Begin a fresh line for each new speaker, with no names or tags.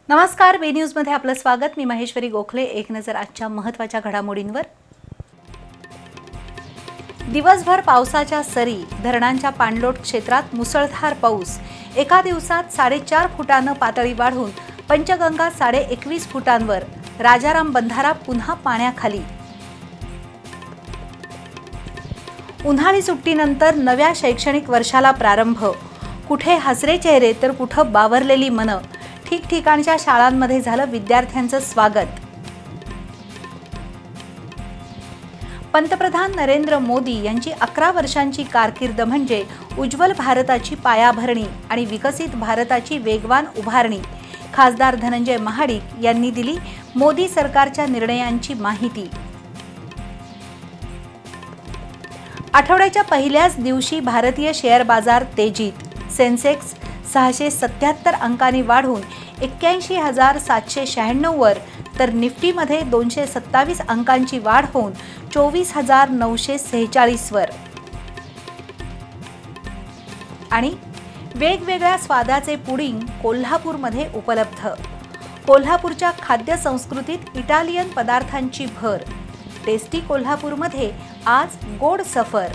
नमस्कार, बी न्यूज मध्ये आपलं स्वागत। मी महेश्वरी गोखले। एक नजर आजच्या महत्त्वाच्या घडामोडींवर। दिवसभर पावसाच्या सरी, धरणांच्या पाणलोट क्षेत्रात मुसळधार पाऊस। एका दिवसात 4.5 फुटांनी पातळी वाढून पंचगंगा 21.5 फुटांवर। राजाराम बंधारा पुन्हा पाण्याखाली। उन्हाळी सुट्टीनंतर नव्या शैक्षणिक वर्षाला प्रारंभ। कुठे हसरे चेहरे तर कुठे बावरलेली मनं। ठिकठिकाणच्या शाळांमध्ये झालं विद्यार्थ्यांचं स्वागत। पंतप्रधान नरेंद्र मोदी यांची 11 वर्षांची कारकीर्द म्हणजे उज्ज्वल भारताची पायाभरणी आणि विकसित भारताची वेगवान उभारणी। खासदार धनंजय महाडिक यांनी दिली मोदी सरकारच्या निर्णयांची माहिती। आठवड्याच्या पहिल्याच दिवशी भारतीय शेअर बाजार तेजीत। सेन्सेक्स 677 अंकांनी वाढून 81,796 वर, तर निफ्टीमध्ये 227 अंकांची वाढ होऊन 24,946 वर। आणि वेगवेगळ्या स्वादाचे पुडिंग कोल्हापूरमध्ये उपलब्ध। कोल्हापूरच्या खाद्य संस्कृतीत इटालियन पदार्थांची भर। टेस्टी कोल्हापूरमध्ये आज गोड सफर।